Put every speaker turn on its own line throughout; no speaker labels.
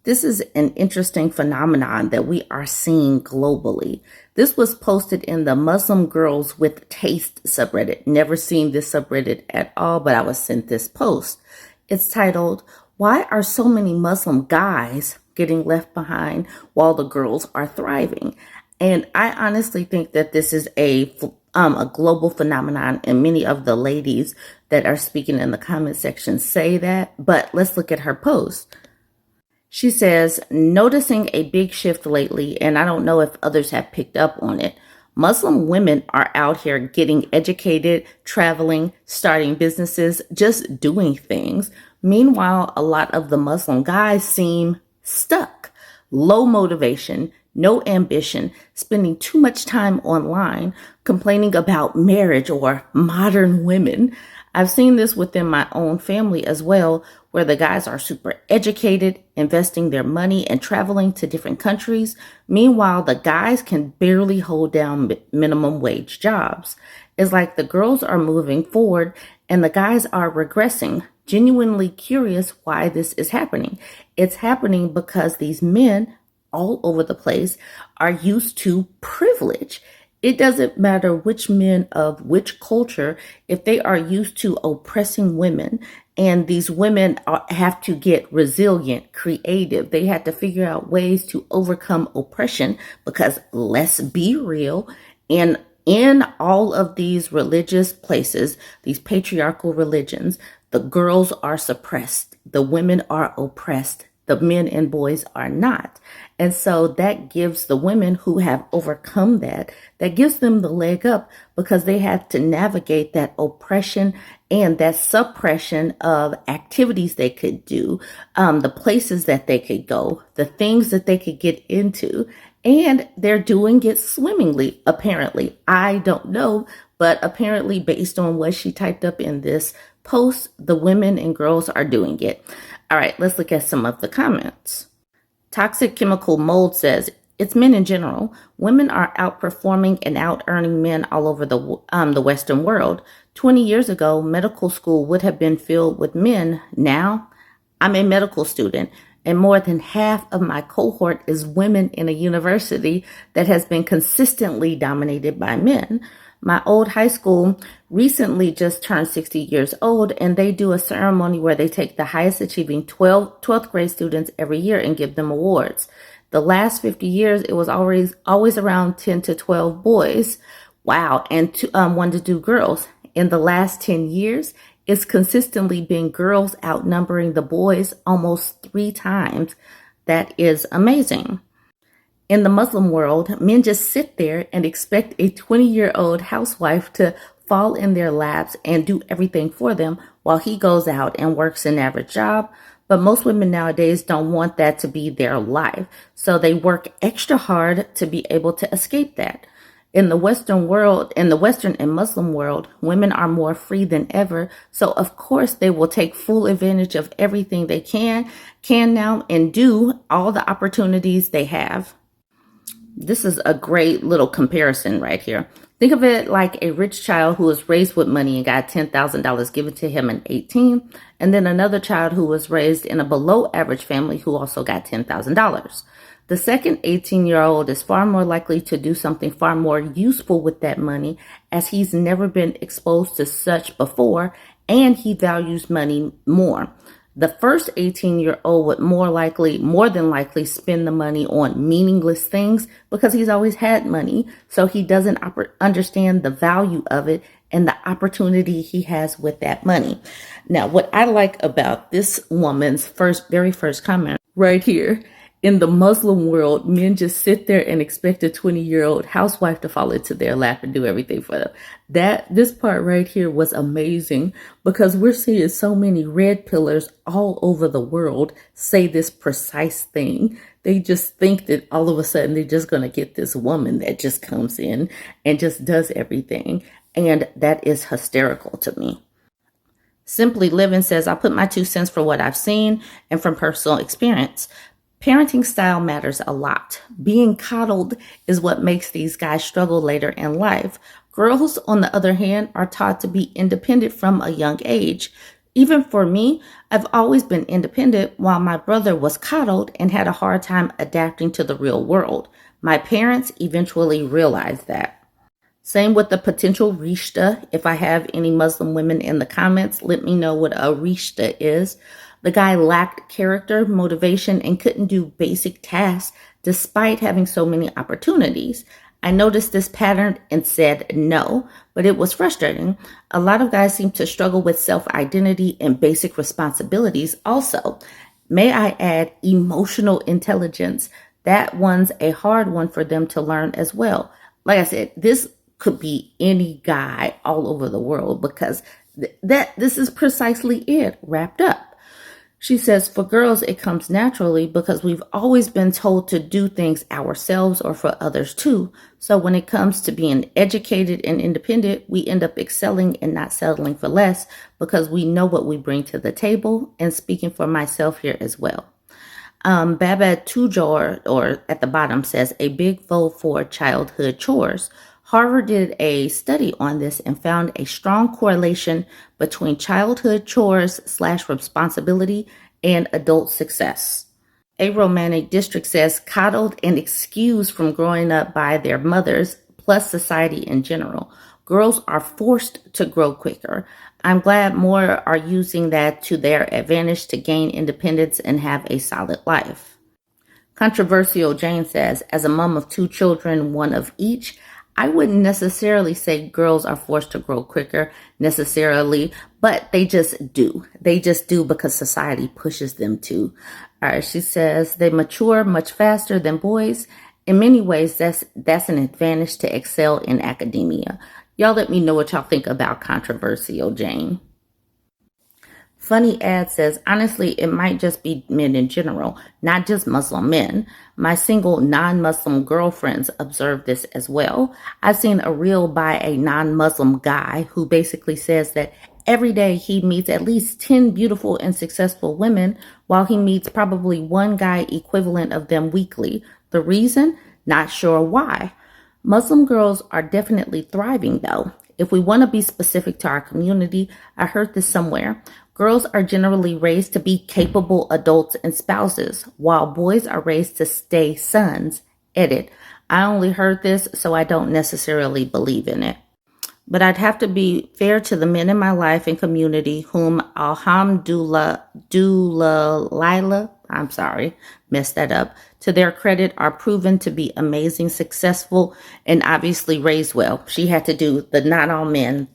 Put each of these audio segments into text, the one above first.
This is an interesting phenomenon that we are seeing globally. This was posted in the Muslim Girls with Taste subreddit. Never seen this subreddit at all, but I was sent this post. It's titled, "Why Are So Many Muslim Guys Getting Left Behind While the Girls Are Thriving?" And I honestly think that this is a global phenomenon, and many of the ladies that are speaking in the comment section say that. But let's look at her post. She says, noticing a big shift lately, and I don't know if others have picked up on it. Muslim women are out here getting educated, traveling, starting businesses, just doing things. Meanwhile, a lot of the Muslim guys seem stuck, low motivation, no ambition, spending too much time online, complaining about marriage or modern women. I've seen this within my own family as well, where the guys are super educated, investing their money and traveling to different countries. Meanwhile, the guys can barely hold down minimum wage jobs. It's like the girls are moving forward and the guys are regressing. Genuinely curious why this is happening. It's happening because these men all over the place are used to privilege. It doesn't matter which men of which culture, if they are used to oppressing women, and these women have to get resilient, creative. They have to figure out ways to overcome oppression because let's be real, and in all of these religious places, these patriarchal religions, the girls are suppressed, the women are oppressed, the men and boys are not. And so that gives the women who have overcome that gives them the leg up because they have to navigate that oppression and that suppression of activities they could do, the places that they could go, the things that they could get into. And they're doing it swimmingly, apparently. I don't know, but apparently based on what she typed up in this post, the women and girls are doing it. All right, let's look at some of the comments. Toxic Chemical Mold says, it's men in general. Women are outperforming and out-earning men all over the Western world. 20 years ago, medical school would have been filled with men. Now, I'm a medical student, and more than half of my cohort is women in a university that has been consistently dominated by men. My old high school recently just turned 60 years old, and they do a ceremony where they take the highest achieving 12th grade students every year and give them awards. The last 50 years, it was always around 10 to 12 boys. Wow. And 1 to 2 girls. In the last 10 years, it's consistently been girls outnumbering the boys almost 3 times. That is amazing. In the Muslim world, men just sit there and expect a 20-year-old housewife to fall in their laps and do everything for them while he goes out and works an average job. But most women nowadays don't want that to be their life, so they work extra hard to be able to escape that. In the Western world, in the Western and Muslim world, women are more free than ever. So of course they will take full advantage of everything they can now and do all the opportunities they have. This is a great little comparison right here. Think of it like a rich child who was raised with money and got $10,000 given to him at 18, and then another child who was raised in a below average family who also got $10,000. The second 18-year-old is far more likely to do something far more useful with that money as he's never been exposed to such before, and he values money more. The first 18-year-old would more than likely spend the money on meaningless things because he's always had money, so he doesn't understand the value of it and the opportunity he has with that money. Now, what I like about this woman's very first comment right here, in the Muslim world, men just sit there and expect a 20-year-old housewife to fall into their lap and do everything for them. This part right here was amazing because we're seeing so many red pillars all over the world say this precise thing. They just think that all of a sudden they're just going to get this woman that just comes in and just does everything. And that is hysterical to me. Simply Living says, I put my 2 cents for what I've seen and from personal experience. Parenting style matters a lot. Being coddled is what makes these guys struggle later in life. Girls, on the other hand, are taught to be independent from a young age. Even for me, I've always been independent while my brother was coddled and had a hard time adapting to the real world. My parents eventually realized that. Same with the potential rishta. If I have any Muslim women in the comments, let me know what a rishta is. The guy lacked character, motivation, and couldn't do basic tasks despite having so many opportunities. I noticed this pattern and said no, but it was frustrating. A lot of guys seem to struggle with self identity and basic responsibilities also. May I add emotional intelligence? That one's a hard one for them to learn as well. Like I said, this could be any guy all over the world because this is precisely it wrapped up. She says, for girls, it comes naturally because we've always been told to do things ourselves or for others too. So when it comes to being educated and independent, we end up excelling and not settling for less because we know what we bring to the table. And speaking for myself here as well. Baba Tujor, or at the bottom, says a big foe for childhood chores. Harvard did a study on this and found a strong correlation between childhood chores / responsibility and adult success. A romantic district says coddled and excused from growing up by their mothers, plus society in general. Girls are forced to grow quicker. I'm glad more are using that to their advantage to gain independence and have a solid life. Controversial Jane says, as a mom of 2 children, 1 of each, I wouldn't necessarily say girls are forced to grow quicker necessarily, but they just do. They just do because society pushes them to. All right, she says they mature much faster than boys. In many ways, that's an advantage to excel in academia. Y'all let me know what y'all think about Controversial Jane. Funny Ad says, honestly, it might just be men in general, not just Muslim men. My single non-Muslim girlfriends observe this as well. I've seen a reel by a non-Muslim guy who basically says that every day he meets at least 10 beautiful and successful women, while he meets probably 1 guy equivalent of them weekly. The reason? Not sure why. Muslim girls are definitely thriving though. If we want to be specific to our community, I heard this somewhere. Girls are generally raised to be capable adults and spouses, while boys are raised to stay sons. Edit. I only heard this, so I don't necessarily believe in it. But I'd have to be fair to the men in my life and community whom alhamdulillah, messed that up, to their credit are proven to be amazing, successful, and obviously raised well. She had to do the not all men.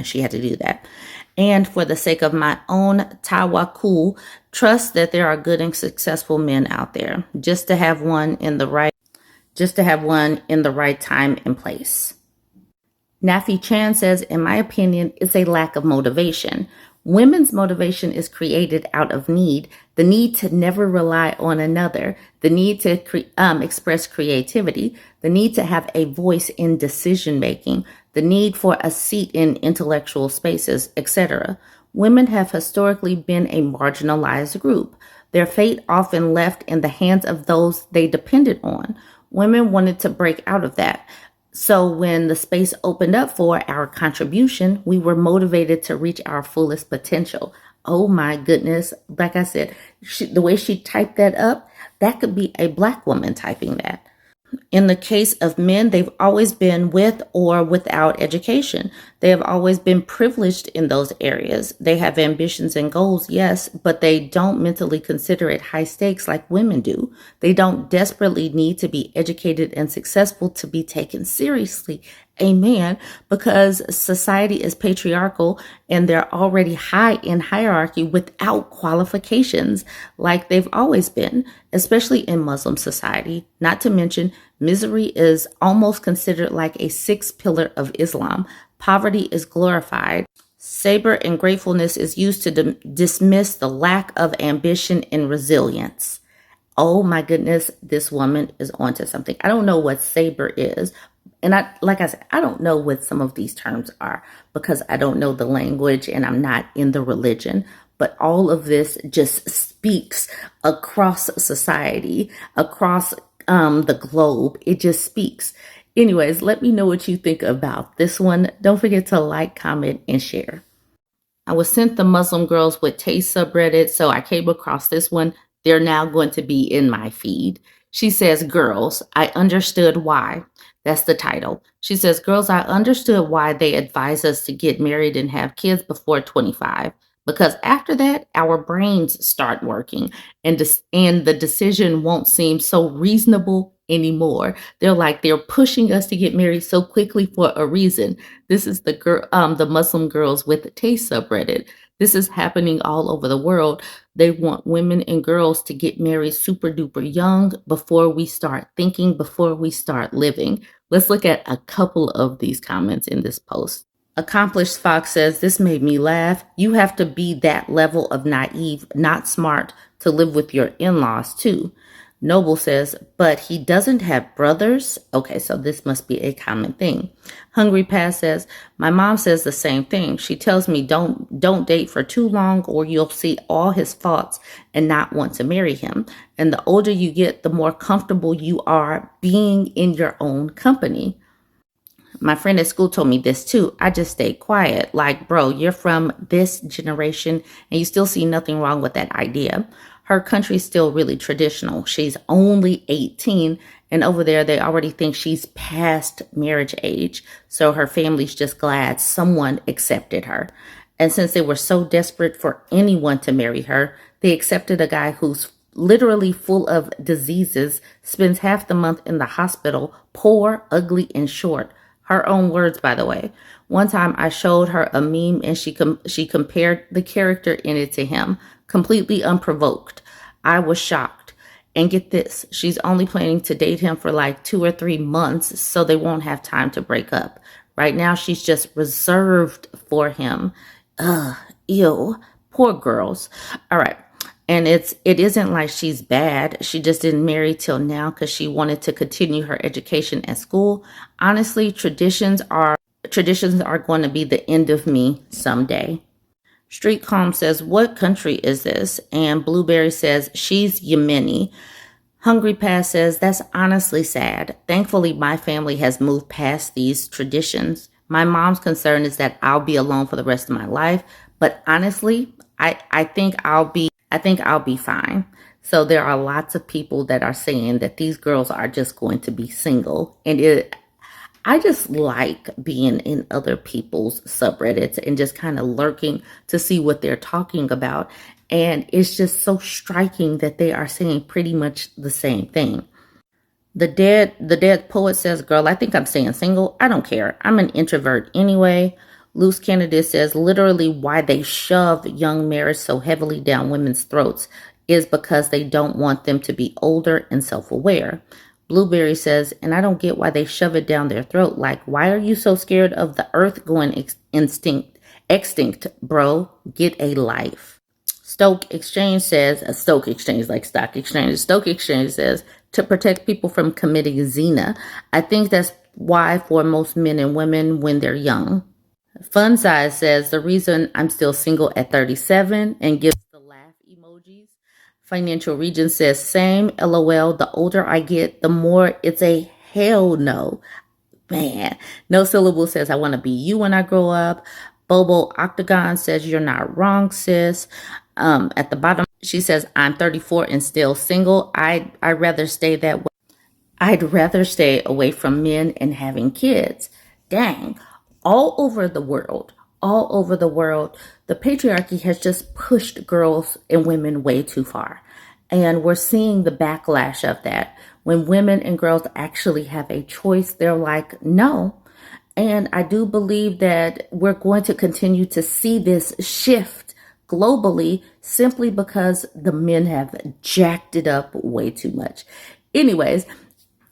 She had to do that. And for the sake of my own tawakkul, trust that there are good and successful men out there. Just to have one in the right time and place. Nafi Chan says, in my opinion, it's a lack of motivation. Women's motivation is created out of need, the need to never rely on another, the need to express creativity, the need to have a voice in decision making, the need for a seat in intellectual spaces, etc. Women have historically been a marginalized group. Their fate often left in the hands of those they depended on. Women wanted to break out of that. So when the space opened up for our contribution, we were motivated to reach our fullest potential. Oh my goodness. Like I said, the way she typed that up, that could be a Black woman typing that. In the case of men, they've always been with or without education. They have always been privileged in those areas. They have ambitions and goals, yes, but they don't mentally consider it high stakes like women do. They don't desperately need to be educated and successful to be taken seriously. Amen. Because society is patriarchal and they're already high in hierarchy without qualifications like they've always been, especially in Muslim society. Not to mention, misery is almost considered like a 6th pillar of Islam. Poverty is glorified. Sabr and gratefulness is used to dismiss the lack of ambition and resilience. Oh my goodness, this woman is onto something. I don't know what sabr is. And like I said, I don't know what some of these terms are because I don't know the language and I'm not in the religion. But all of this just speaks across society, across the globe. It just speaks. Anyways, let me know what you think about this one. Don't forget to like, comment, and share. I was sent the Muslim Girls with Taste subreddit, so I came across this one. They're now going to be in my feed. She says, Girls, I understood why. That's the title. She says, Girls, I understood why they advise us to get married and have kids before 25. Because after that, our brains start working and the decision won't seem so reasonable anymore. They're pushing us to get married so quickly for a reason. This is the Muslim Girls with Taste subreddit. This is happening all over the world. They want women and girls to get married super duper young before we start thinking, before we start living. Let's look at a couple of these comments in this post. Accomplished Fox says, This made me laugh. You have to be that level of naive, not smart, to live with your in-laws too. Noble says, But he doesn't have brothers? Okay, so this must be a common thing. Hungry Pass says, My mom says the same thing. She tells me don't date for too long or you'll see all his faults and not want to marry him. And the older you get, the more comfortable you are being in your own company. My friend at school told me this too. I just stayed quiet. Like, bro, you're from this generation and you still see nothing wrong with that idea. Her country's still really traditional. She's only 18 and over there they already think she's past marriage age. So her family's just glad someone accepted her. And since they were so desperate for anyone to marry her, they accepted a guy who's literally full of diseases, spends half the month in the hospital, poor, ugly, and short. Her own words, by the way. One time I showed her a meme and she compared the character in it to him, completely unprovoked. I was shocked. And get this, she's only planning to date him for like 2 or 3 months so they won't have time to break up. Right now, she's just reserved for him. Ew, poor girls. All right. And it isn't like she's bad. She just didn't marry till now because she wanted to continue her education at school. Honestly, traditions are going to be the end of me someday. Street Calm says, What country is this? And Blueberry says, She's Yemeni. Hungry Pass says, That's honestly sad. Thankfully, my family has moved past these traditions. My mom's concern is that I'll be alone for the rest of my life. But honestly, I think I'll be fine. So there are lots of people that are saying that these girls are just going to be single. And I just like being in other people's subreddits and just kind of lurking to see what they're talking about. And it's just so striking that they are saying pretty much the same thing. The dead poet says, Girl, I think I'm staying single. I don't care. I'm an introvert anyway. Loose Kennedy says, Literally why they shove young marriage so heavily down women's throats is because they don't want them to be older and self-aware. Blueberry says, and I don't get why they shove it down their throat. Like, why are you so scared of the earth going extinct, bro? Get a life. Stoke Exchange says, Stoke Exchange like stock exchange. Stoke Exchange says, to protect people from committing Xena. I think that's why for most men and women when they're young. Fun Size says, the reason I'm still single at 37 and gives the laugh emojis. Financial Region says, same, LOL. The older I get, the more it's a hell no. Man. No Syllable says, I want to be you when I grow up. Bobo Octagon says, you're not wrong, sis. At the bottom, she says, I'm 34 and still single. I'd rather stay that way. I'd rather stay away from men and having kids. Dang. All over the world, the patriarchy has just pushed girls and women way too far. And we're seeing the backlash of that. When women and girls actually have a choice, they're like, no. And I do believe that we're going to continue to see this shift globally simply because the men have jacked it up way too much. Anyways,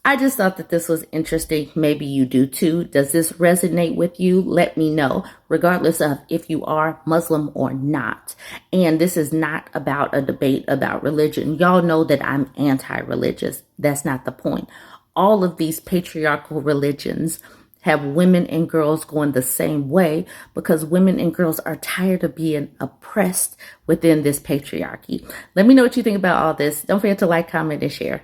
I just thought that this was interesting. Maybe you do too. Does this resonate with you? Let me know, regardless of if you are Muslim or not. And this is not about a debate about religion. Y'all know that I'm anti-religious. That's not the point. All of these patriarchal religions have women and girls going the same way because women and girls are tired of being oppressed within this patriarchy. Let me know what you think about all this. Don't forget to like, comment, and share.